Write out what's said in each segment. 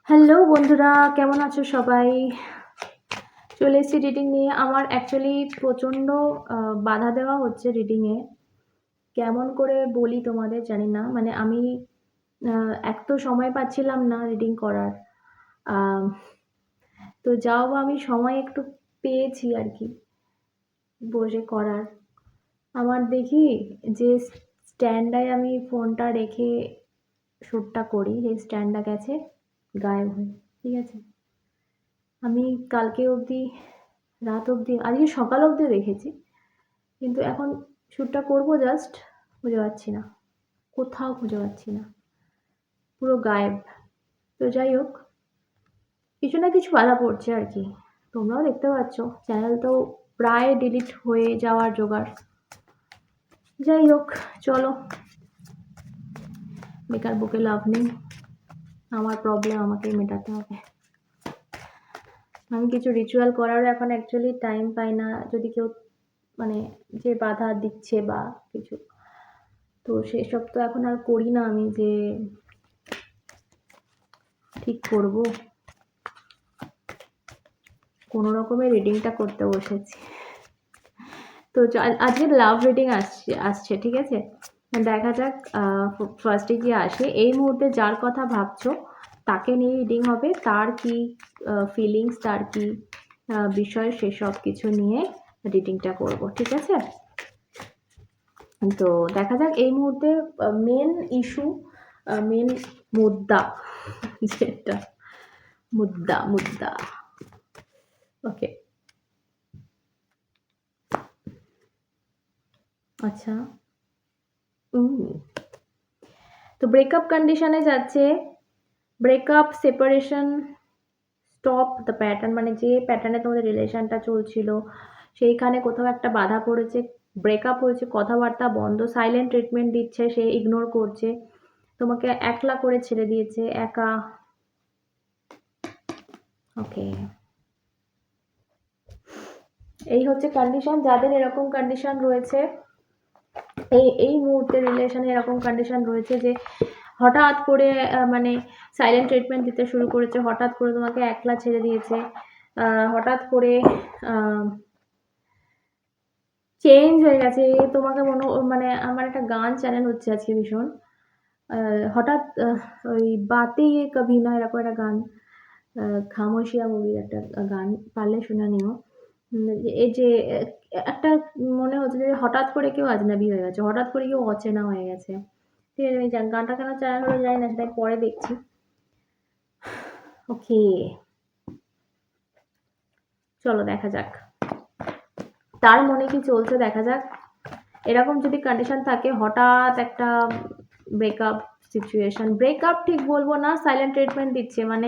Hello বন্ধুরা, কেমন আছো সবাই? চলে এসেছি রিডিং নিয়ে। আমার অ্যাকচুয়ালি প্রচণ্ড বাধা দেওয়া হচ্ছে রিডিংয়ে। কেমন করে বলি তোমাদের জানি না। মানে আমি আ এক তো সময় পাচ্ছিলাম না রিডিং করার। আম তো যাও বা আমি সময় একটু পেয়েছি আরকি বসে করার। আমার দেখি যে স্ট্যান্ডটায় আমি ফোনটা রেখে শ্যুটটা করি, সেই স্ট্যান্ডটা গেছে গায়েব হয়ে। ঠিক আছে? আমি কালকে অবধি রাত অবধি আজকে সকাল অবধিও রেখেছি। কিন্তু এখন শ্যুটটা করব জাস্ট খুঁজে পাচ্ছি না। কোথাও খুঁজে পাচ্ছি না। পুরো গায়েব। তো যাই হোক, কিছু না কিছু বাধা পড়ছে আরকি। তোমরাও দেখতে পাচ্ছ চ্যানেল তো প্রায় ডিলিট হয়ে যাওয়ার জোগাড়। যাই হোক, চলো বেকার বকে লাভ নেই। আমার প্রবলেম আমাকেই মেটাতে হবে। আমি কিছু রিচুয়াল করারও এখন অ্যাকচুয়ালি টাইম পাই না। যদি কেউ মানে যে বাধা দিচ্ছে বা কিছু, তো সেসব তো এখন আর করি না আমি যে ঠিক করব। কোনো রকমে রিডিংটা করতে বসেছি। তো আজকে লাভ রিডিং আসছে, ঠিক আছে? দেখা যাক ফার্স্টে কি আসে। এই মুহূর্তে যার কথা ভাবছো তাকে নিয়ে রিডিং হবে। তার কি ফিলিংস, তার কি বিষয়, সেসব কিছু নিয়ে রিডিংটা করব, ঠিক আছে? তো দেখা যাক এই মুহূর্তে মেন ইস্যু, মেন মুদ্দা যেটা মুদ্দা। ওকে, আচ্ছা। তো ব্রেকআপ কন্ডিশনে যাচ্ছে। Breakup, separation, stop the pattern, মানে যে প্যাটার্নে তোমাদের রিলেশনটা চলছিল সেইখানে কোথাও একটা বাধা পড়েছে, ব্রেকআপ হয়েছে, কথাবার্তা বন্ধ, সাইলেন্ট ট্রিটমেন্ট দিচ্ছে, সে ইগনোর করছে, তোমাকে একলা করে ছেড়ে দিয়েছে, একা। ওকে, এই হচ্ছে কন্ডিশন। যাদের এরকম কন্ডিশন রয়েছে, এই মুহূর্তে রিলেশনে এরকম কন্ডিশন রয়েছে যে হঠাৎ করে মানে সাইলেন্ট ট্রিটমেন্ট দিতে শুরু করেছে, হঠাৎ করে তোমাকে একলা ছেড়ে দিয়েছে, হঠাৎ করে চেঞ্জ হয়ে গেছে তোমাকে মানে আমার একটা গান চ্যানেল হচ্ছে আজকে ভীষণ। হঠাৎ ওই বাতে ইয়ে কভি না এরকম একটা গান, খামোশিয়া মুভির একটা গান, পারলে শুনে নিও। এই যে একটা মনে হচ্ছে যে হঠাৎ করে কেউ আজনবী হয়ে গেছে, হঠাৎ করে কেউ অচেনা হয়ে গেছে। ঠিক আছে? আমি গানটা কেন চ্যানেল হলো জানি না, সেটা পরে দেখছি। ওকে, চলো দেখা যাক তার মনে কি চলছে, দেখা যাক। এরকম যদি কন্ডিশন থাকে, হঠাৎ একটা ব্রেকআপ সিচুয়েশন, ব্রেকআপ ঠিক বলবো না, সাইলেন্ট ট্রিটমেন্ট দিচ্ছে মানে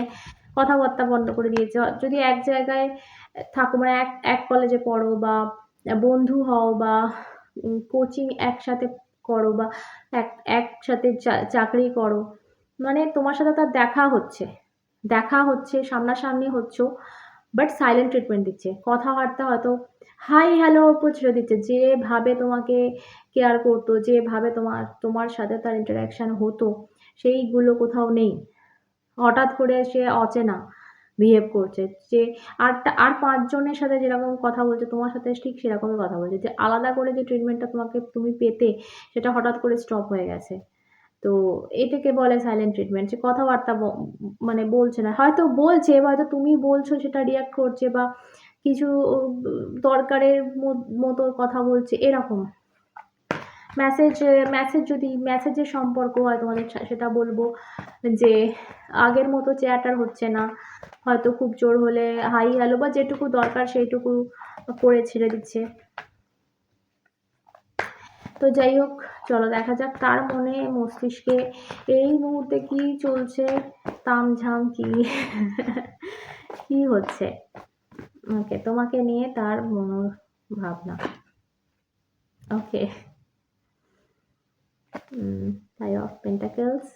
কথাবার্তা বন্ধ করে দিয়েছে। যদি এক জায়গায় থাকো, মানে এক কলেজে পড়ো বা বন্ধু হও বা কোচিং একসাথে করো বা একসাথে চাকরি করো, মানে তোমার সাথে তার দেখা হচ্ছে সামনাসামনি হচ্ছো, বাট সাইলেন্ট ট্রিটমেন্ট দিচ্ছে। কথাবার্তা হয়তো হাই হ্যালো অব্দি ছেড়ে দিচ্ছে। যেভাবে তোমাকে কেয়ার করতো, যেভাবে তোমার সাথে তার ইন্টারেকশন হতো, সেইগুলো কোথাও নেই। হঠাৎ করে সে অচেনা বিহেভ করছে। যে আর ৫ জনের সাথে যেরকম কথা বলছে, তোমার সাথে ঠিক সেরকমই কথা বলছে। যে আলাদা করে যে ট্রিটমেন্টটা তুমি পেতে, সেটা হঠাৎ করে স্টপ হয়ে গেছে। তো এটাকে বলে সাইলেন্ট ট্রিটমেন্ট। যে কথাবার্তা মানে বলছে না। হয়তো বলছে, হয়তো তুমি বলছো সেটা রিঅ্যাক্ট করছে বা কিছু দরকারের মতো কথা বলছে, এরকম। যদি মেসেজের সম্পর্ক হয় তোমাদের, সেটা বলবো যে আগের মতো চ্যাট আর হচ্ছে না। হয়তো খুব জোর হলে হাই হ্যালো বা যেটুকু দরকার সেইটুকু করে ছেড়ে দিচ্ছে। তো যাই হোক, চলো দেখা যাক তার মনে মস্তিষ্কে এই মুহূর্তে কি চলছে, তামঝাম কি কি হচ্ছে। ওকে, তোমাকে নিয়ে তার মনোভাবনা। Okay, five of pentacles,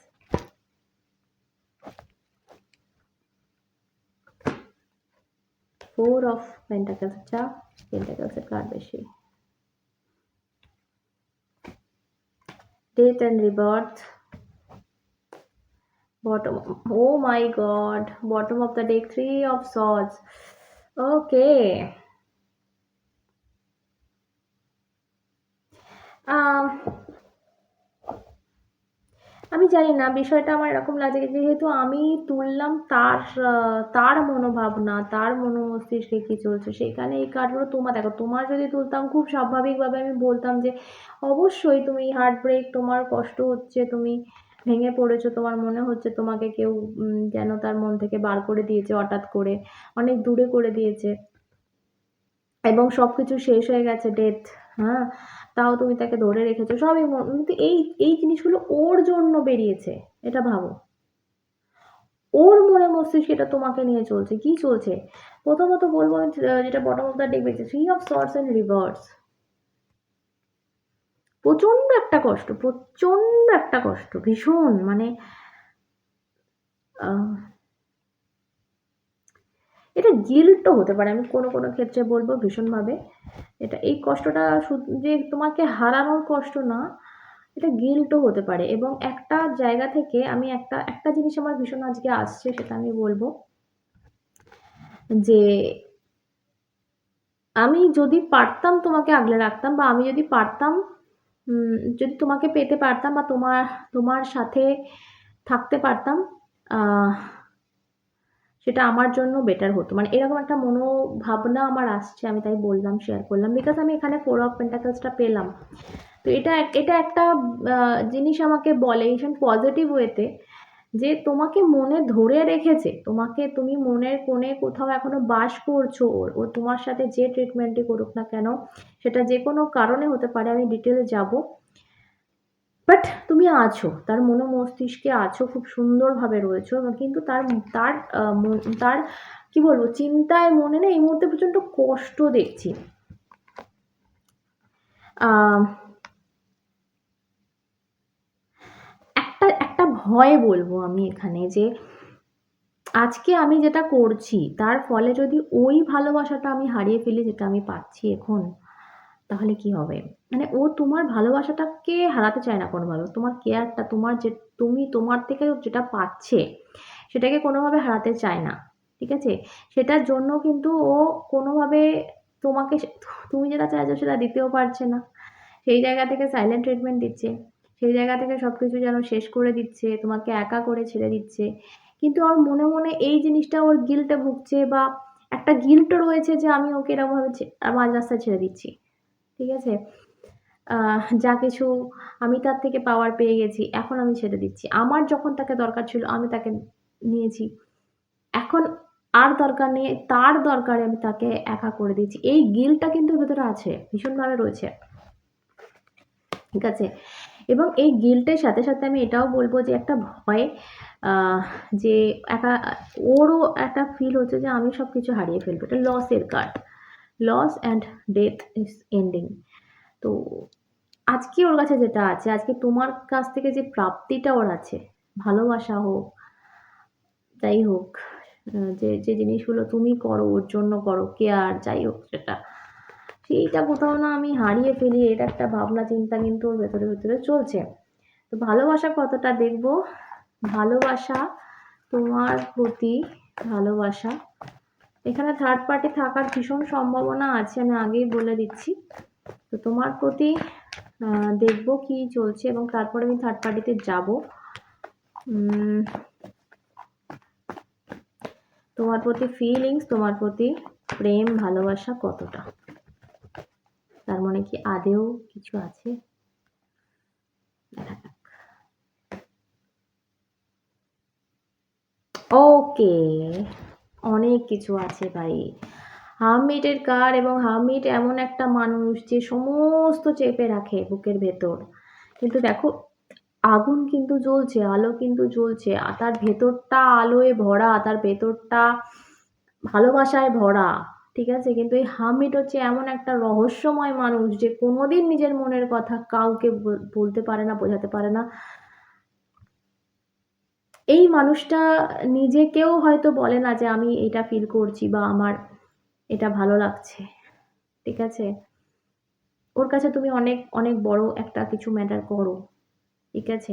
4 of pentacles. আচ্ছা, পেন্টাকেলসের কার্ড বেশি। Death and rebirth, bottom. Oh my god, bottom of the deck, 3 of swords. Okay. um আমি জানি না, বিষয়টা আমার এরকম লাগে যে যেহেতু আমি তুললাম তার মনোভাবনা, তার মস্তিষ্কে কি চলছে সেখানে এই কার্ডগুলো দেখো, তোমার যদি তুলতাম খুব স্বাভাবিকভাবে আমি বলতাম যে অবশ্যই তুমি হার্ট ব্রেক, তোমার কষ্ট হচ্ছে, তুমি ভেঙে পড়েছো, তোমার মনে হচ্ছে তোমাকে কেউ যেন তার মন থেকে বার করে দিয়েছে হঠাৎ করে, অনেক দূরে করে দিয়েছে এবং সবকিছু শেষ হয়ে গেছে, ডেথ, হ্যাঁ, তাও তুমি তাকে ধরে রেখেছো, সবই কিন্তু এই জিনিসগুলো ওর জন্য বেরিয়েছে, এটা ভাবো। ওর মনে মস্তিষ্কে এটা তোমাকে নিয়ে চলছে, কি চলছে? প্রথমত বলবো আমি, যেটা বটম অফ দ্য ডেক দেখছি, 3 of swords এন্ড রিভার্স। প্রচন্ড একটা কষ্ট, প্রচন্ড একটা কষ্ট, ভীষণ, মানে আহ, এটা গিল্টও হতে পারে, আমি কোনো কোনো ক্ষেত্রে বলবো ভীষণভাবে। এটা এই কষ্টটা শুধু যে তোমাকে হারানোর কষ্ট না, এটা গিল্টও হতে পারে, এবং একটা জায়গা থেকে আমি একটা একটা জিনিস আমার ভীষণ আজকে আসছে, সেটা আমি বলবো যে আমি যদি পারতাম তোমাকে আগলে রাখতাম, বা আমি যদি পারতাম, যদি তোমাকে পেতে পারতাম, বা তোমার তোমার সাথে থাকতে পারতাম, আহ সেটা আমার জন্য বেটার হতো, মানে এরকম একটা মনোভাবনা আমার আসছে, আমি তাই বললাম, শেয়ার করলাম, বিকজ আমি এখানে 4 of Pentacles-টা পেলাম। তো এটা একটা জিনিস আমাকে বলে ভীষণ পজিটিভ ওয়েতে, যে তোমাকে মনে ধরে রেখেছে, তুমি মনের কোণে কোথাও এখনো বাস করছো ওর, ও তোমার সাথে যে ট্রিটমেন্টই করুক না কেন, সেটা যে কোনো কারণে হতে পারে, আমি ডিটেলে যাব, বাট তুমি আছো, তার মস্তিষ্কে আছো, খুব সুন্দরভাবে রয়েছো, এবং কিন্তু তার তার কি বলবো, চিন্তায় মনে না এই মুহূর্তে প্রচন্ড কষ্ট দেখছি। আহ একটা একটা ভয় বলবো আমি এখানে, যে আজকে আমি যেটা করছি তার ফলে যদি ওই ভালোবাসাটা আমি হারিয়ে ফেলি যেটা আমি পাচ্ছি এখন, তাহলে কি হবে? মানে ও তোমার ভালোবাসাটাকে হারাতে চায় না কোনোভাবে। তোমার কেয়ারটা, তুমি তোমার থেকে যেটা পাচ্ছে সেটাকে কোনোভাবে হারাতে চায় না। ঠিক আছে? সেটার জন্য কিন্তু ও কোনোভাবে তোমাকে তুমি যেটা চাইছো সেটা দিতেও পারছে না। সেই জায়গা থেকে সাইলেন্ট ট্রিটমেন্ট দিচ্ছে। সেই জায়গা থেকে সবকিছু যেন শেষ করে দিচ্ছে, তোমাকে একা করে ছেড়ে দিচ্ছে। কিন্তু ওর মনে এই জিনিসটা ওর গিল্টে ভুগছে, বা একটা গিল্টও রয়েছে যে আমি ওকে এরকমভাবে মাঝ রাস্তায় ছেড়ে দিচ্ছি। ঠিক আছে? যা কিছু আমি তার থেকে পাওয়ার পেয়ে গেছি, এখন আমি ছেড়ে দিচ্ছি। আমার যখন তাকে দরকার ছিল আমি তাকে নিয়েছি। এখন আর দরকার নেই, তার দরকারে আমি তাকে একা করে দিচ্ছি। এই গিল্টটা কিন্তু ওর ভেতরে আছে, ভীষণভাবে রয়েছে। ঠিক আছে? এবং এই গিল্টের সাথে আমি এটাও বলব যে একটা ভয়, আহ যে একা, ওরও একটা ফিল হচ্ছে যে আমি সবকিছু হারিয়ে ফেলবো। এটা লসের card. Loss and death is ending. তো আজকে ওর কাছে যেটা আছে, আজকে তোমার কাছ থেকে যে প্রাপ্তিটা ওর আছে, ভালোবাসা হোক, যাই হোক, যে জিনিসগুলো তুমি করো, ওর জন্য করো, কেয়ার যাই হোক সেটা, সেইটা কোথাও না আমি হারিয়ে ফেলি, এটা একটা ভাবনা চিন্তা কিন্তু ওর ভেতরে চলছে। তো ভালোবাসা কতটা দেখবো, ভালোবাসা তোমার প্রতি, ভালোবাসা এখানে থার্ড পার্টি থাকার ভীষণ সম্ভাবনা আছে, আমি আগেই বলে দিচ্ছি। তো তোমার প্রতি দেখবো কি চলছে, এবং তারপরে আমি থার্ড পার্টিতে যাব। তোমার প্রতি ফিলিংস, তোমার প্রতি প্রেম ভালোবাসা কতটা, তার মানে কি আদেও কিছু আছে, দেখা যাক। ওকে, অনেক কিছু আছে ভাই। হার্মিটের কার্ড, এবং হার্মিট এমন একটা মানুষ যে সমস্ত চেপে রাখে বুকের ভেতর, কিন্তু দেখো আগুন কিন্তু জ্বলছে, আলো কিন্তু জ্বলছে, আর তার ভেতরটা আলোয় ভরা, তার ভেতরটা ভালোবাসায় ভরা। ঠিক আছে? কিন্তু এই হার্মিট হচ্ছে এমন একটা রহস্যময় মানুষ যে কোনোদিন নিজের মনের কথা কাউকে বলতে পারে না, বোঝাতে পারে না। এই মানুষটা নিজেকেও হয়তো বলে না যে আমি এটা ফিল করছি, বা আমার এটা ভালো লাগছে। ঠিক আছে? ওর কাছে তুমি অনেক বড় একটা কিছু ম্যাটার করো। ঠিক আছে,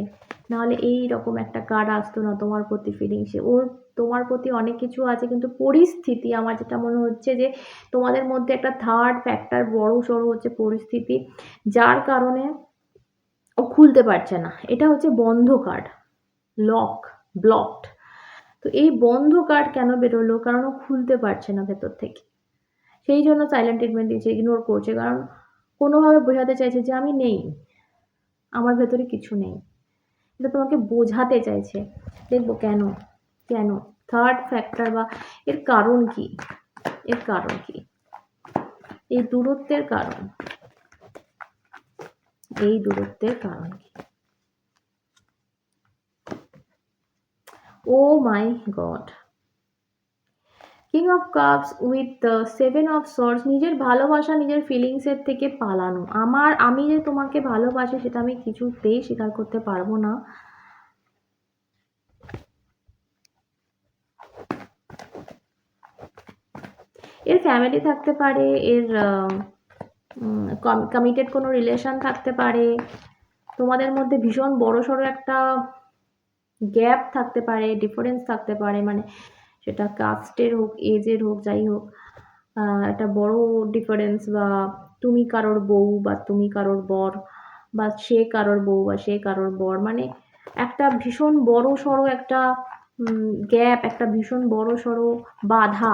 নাহলে এই রকম একটা কার্ড আসতো না তোমার প্রতি ফিলিংসে। ওর তোমার প্রতি অনেক কিছু আছে, কিন্তু পরিস্থিতি আমার যেটা মনে হচ্ছে যে তোমাদের মধ্যে একটা থার্ড ফ্যাক্টর বড় সড়ো হচ্ছে পরিস্থিতি, যার কারণে ও খুলতে পারছে না। এটা হচ্ছে বন্ধ কার্ড, লক, ব্লকড। তো এই বন্ধ কার্ড কেন বেরোলো? কারণ ও খুলতে পারছে না ভেতর থেকে, সেই জন্য সাইলেন্ট ট্রিটমেন্ট দিয়েছে, ইগনোর করছে, কারণ কোনোভাবে বোঝাতে চাইছে যে আমি নেই, আমার ভেতরে কিছু নেই। এটা তোমাকে বোঝাতে চাইছে। দেখবো কেন, কেন থার্ড ফ্যাক্টর বা এর কারণ কি, এর কারণ কি, এই দূরত্বের কারণ, এই দূরত্বের কারণ কি? Oh my god, king of cups with the seven of swords, নিজের ভালোবাসা, নিজের ফিলিংসের থেকে পালানো। আমি যে তোমাকে ভালোবাসি সেটা আমি কিছুতেই স্বীকার করতে পারবো না। এর ফ্যামিলি থাকতে পারে, এর কমিটেড কোনো রিলেশন থাকতে পারে, তোমাদের মধ্যে ভীষণ বড়সড় একটা গ্যাপ থাকতে পারে, ডিফারেন্স থাকতে পারে, মানে সেটা কাস্টের হোক, এজের হোক, যাই হোক, একটা বড় ডিফারেন্স, বা তুমি কারোর বউ বা তুমি কারোর বর, বা সে কারোর বউ বা সে কারোর বর, মানে একটা ভীষণ বড় সড়ো একটা গ্যাপ, একটা ভীষণ বড় সড়ো বাধা,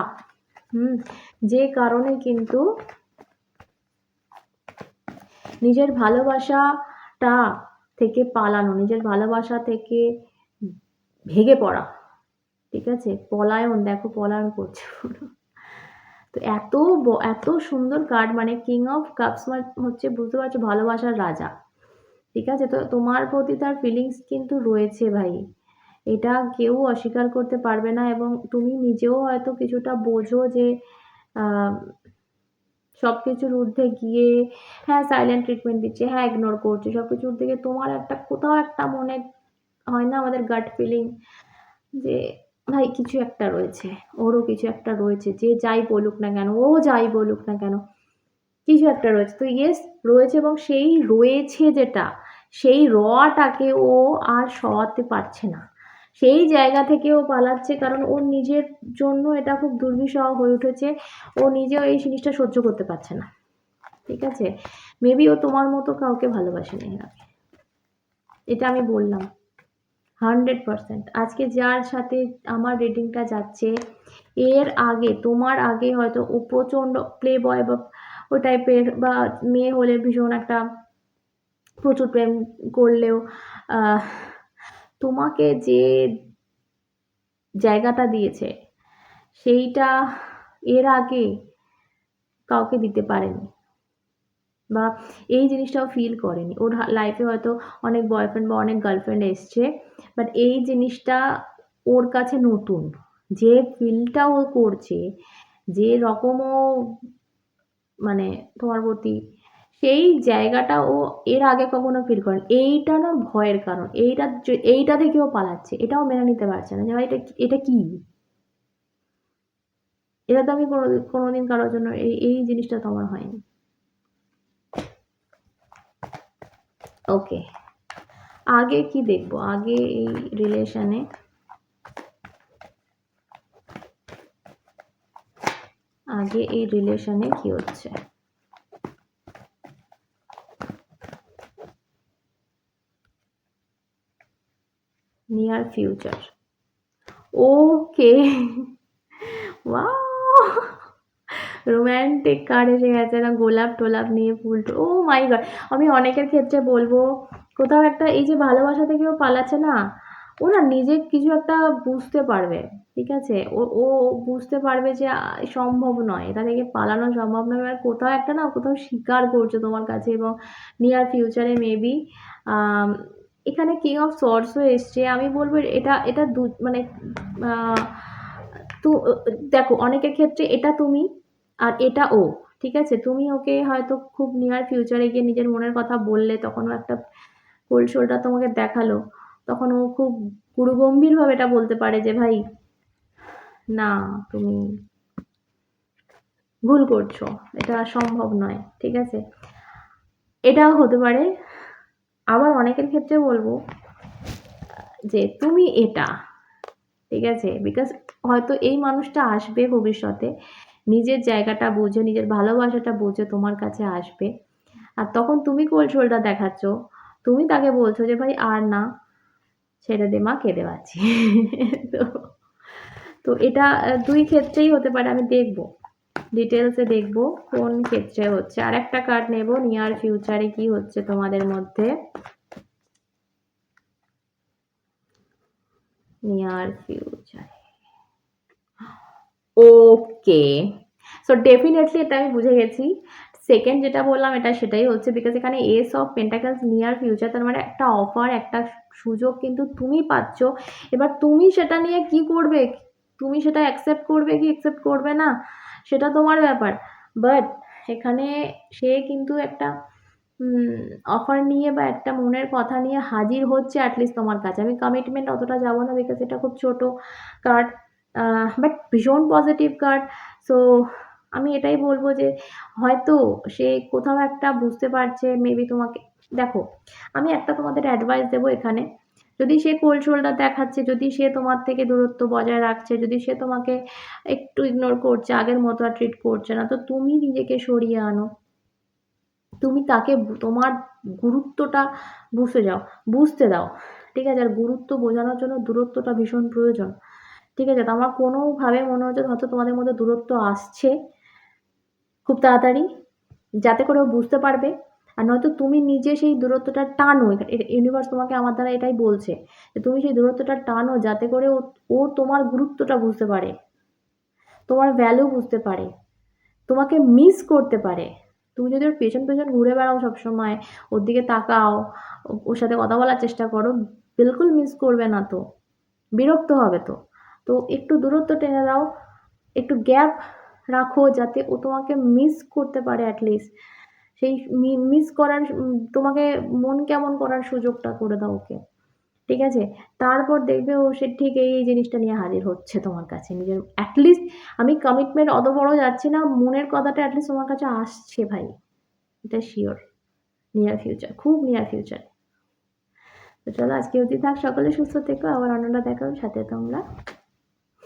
যে কারণে কিন্তু নিজের ভালোবাসাটা থেকে পালানো, নিজের ভালোবাসা থেকে ভেঙে পড়া, ঠিক আছে, পলায়ন, দেখো পলায়ন করছে পুরো। তো এত সুন্দর কার্ড, মানে কিং অফ কাপস হচ্ছে, বুঝতে পারছো, ভালোবাসার রাজা, ঠিক আছে। তো তোমার প্রতি তার ফিলিংস কিন্তু রয়েছে ভাই, এটা কেউ অস্বীকার করতে পারবে না, এবং তুমি নিজেও হয়তো কিছুটা বোঝো যে সব কিছুর ঊর্ধ্বে গিয়ে, হ্যাঁ সাইলেন্ট ট্রিটমেন্ট দিচ্ছে, হ্যাঁ ইগনোর করছে, সব কিছুর দিকে তোমার একটা কোথাও একটা মনে হয় না, আমাদের গাট ফিলিং, যে ভাই কিছু একটা রয়েছে, ওরও কিছু একটা রয়েছে, যে যাই বলুক না কেন, ও যাই বলুক না কেন, কিছু একটা রয়েছে। তো ইয়েস রয়েছে, এবং সেই রয়েছে যেটা, সেই রটাকে ও আর সরাতে পারছে না, সেই জায়গা থেকে ও পালাচ্ছে, কারণ ওর নিজের জন্য এটা খুব দুর্বিষহ হয়ে উঠেছে, ও নিজেও এই জিনিসটা সহ্য করতে পারছে না, ঠিক আছে। মেবি ও তোমার মতো কাউকে ভালোবাসেনি এর আগে, এটা আমি বললাম 100%। আজকে যার সাথে আমার রিডিংটা যাচ্ছে, এর আগে, তোমার আগে হয়তো ও প্রচণ্ড প্লে বয় বা ওই টাইপের, বা মেয়ে হলে ভীষণ একটা প্রচুর প্রেম করলেও তোমাকে যে জায়গাটা দিয়েছে সেইটা এর আগে কাউকে দিতে পারেনি, বা এই জিনিসটাও ফিল করেনি। ওর লাইফে হয়তো অনেক বয়ফ্রেন্ড বা অনেক গার্লফ্রেন্ড এসছে, বাট এই জিনিসটা ওর কাছে নতুন, যে ফিলটা ও করছে, যে রকম ও মানে তোমার প্রতি, সেই জায়গাটা ও এর আগে কখনো ফিল করেনি। এইটা না ভয়ের কারণ, এইটা থেকেও পালাচ্ছে, এটাও মেনে নিতে পারছে না যে ভাই এটা কি, এটা তো আমি কোনোদিন কারোর জন্য এই জিনিসটা তো আমার হয়নি। ওকে, আগে কি দেখবো, আগে এই রিলেশনে, আগে এই রিলেশনে কি হচ্ছে, নিয়ার ফিউচার। ওকে, ওয়াও, রোম্যান্টিক কার্ড এসে গেছে না, গোলাপ টোলাপ নিয়ে, ফুল, ও মাই গড। আমি অনেকের ক্ষেত্রে বলবো, কোথাও একটা এই যে ভালোবাসা থেকেও পালাচ্ছে না, ও না নিজে কিছু একটা বুঝতে পারবে, ঠিক আছে, ও ও বুঝতে পারবে যে সম্ভব নয়, এটা থেকে পালানো সম্ভব নয়, এবার কোথাও একটা না, কোথাও স্বীকার করছে তোমার কাছে, এবং নিয়ার ফিউচারে মেবি এখানে কিং অফ সর্টসও এসছে। আমি বলবো এটা এটা মানে আহ, তো দেখো অনেকের ক্ষেত্রে এটা তুমি আর এটা ও, ঠিক আছে, তুমি ওকে হয়তো খুব নিয়ার ফিউচারে গিয়ে নিজের মনের কথা বললে, তখন ও একটা কোল্ড শোল্ডার তোমাকে দেখালো, তখন ও খুব গুরুগম্ভীরভাবে এটা বলতে পারে যে ভাই না, তুমি ভুল করছো, এটা সম্ভব নয়, ঠিক আছে, এটাও হতে পারে। আবার অনেকের ক্ষেত্রে বলবো যে তুমি এটা, ঠিক আছে? বিকজ হয়তো এই মানুষটা আসবে ভবিষ্যতে, নিজের জায়গাটা বুঝে, নিজের ভালোবাসাটা বুঝে তোমার কাছে আসবে। আর তখন তুমি কোল্ড শোল্ডার দেখাচ্ছ। তুমি তাকে বলছো যে, "ভাই আর না, ছেড়ে দে মা, কেঁদে বাঁচি।" তো তো এটা ২ ক্ষেত্রেই হতে পারে। আমি দেখব। ডিটেইলসে দেখব কোন ক্ষেত্রে হচ্ছে। আরেকটা কার্ড নেব নিয়ার ফিউচারে কি হচ্ছে তোমাদের মধ্যে। Near future. Okay. So definitely এটা আমি বুঝে গেছি। সেকেন্ড যেটা বললাম এটা সেটাই হচ্ছে বিকজ এখানে S of pentacles near future, তার মানে একটা অফার, একটা সুযোগ কিন্তু তুমি পাচ্ছ। এবার তুমি সেটা নিয়ে কি করবে? তুমি সেটা অ্যাকসেপ্ট করবে কি অ্যাকসেপ্ট করবে না? সেটা তোমার ব্যাপার। বাট এখানে সে কিন্তু একটা অফার নিয়ে বা একটা মনের কথা নিয়ে হাজির হচ্ছে অ্যাটলিস্ট তোমার কাছে। আমি কমিটমেন্ট অতটা যাব না বিকজ এটা খুব ছোট কার্ড। বাট ভীষণ পজিটিভ কার্ড। সো আমি এটাই বলব যে হয়তো সে কোথাও একটা বুঝতে পারছে মেবি তোমাকে। দেখো, আমি একটা তোমাদের অ্যাডভাইস দেবো এখানে। যদি সে কোল্ড শোল্ডার দেখাচ্ছে, যদি সে তোমার থেকে দূরত্ব বজায় রাখছে, যদি সে তোমাকে একটু ইগনোর করছে, আগের মতো আর ট্রিট করছে না, তো তুমি নিজেকে সরিয়ে আনো। তুমি তাকে তোমার গুরুত্বটা বুঝতে দাও। ঠিক আছে? আর গুরুত্ব বোঝানোর জন্য দূরত্বটা ভীষণ প্রয়োজন। ঠিক আছে? তো আমার কোনোভাবে মনে হচ্ছে হয়তো তোমাদের মধ্যে দূরত্ব আসছে খুব তাড়াতাড়ি, যাতে করে ও বুঝতে পারবে। আর নয়তো তুমি নিজে সেই দূরত্বটা টানো। ইউনিভার্স তোমাকে আমার দ্বারা এটাই বলছে যে তুমি সেই দূরত্বটা টানো যাতে করে ও তোমার গুরুত্বটা বুঝতে পারে, তোমার ভ্যালু বুঝতে পারে, তোমাকে মিস করতে পারে। তুমি যদি ওর পেছন ঘুরে বেড়াও সবসময়, ওর দিকে তাকাও, ওর সাথে কথা বলার চেষ্টা করো, বিলকুল মিস করবে না তো। বিরক্ত হবে তো। তো একটু দূরত্ব টেনে দাও, একটু গ্যাপ রাখো যাতে ও তোমাকে মিস করতে পারে অ্যাটলিস্ট। সেই মিস করার তোমাকে মন কেমন করার সুযোগটা করে দাও ওকে। ঠিক আছে? তারপর দেখবে ও সে ঠিক এই জিনিসটা নিয়ে হাজির হচ্ছে তোমার কাছে। নিজের অ্যাটলিস্ট আমি কমিটমেন্ট অত বড় যাচ্ছি না। মনের কথাটা অ্যাটলিস্ট তোমার কাছে আসছে ভাই। এটা সিওর। নিয়ার ফিউচার, খুব নিয়ার ফিউচার। তো চলো আজকে অবধি থাক। সকলে সুস্থ থেকো। আবার অন্যরা দেখা হবে সাথে তোমরা।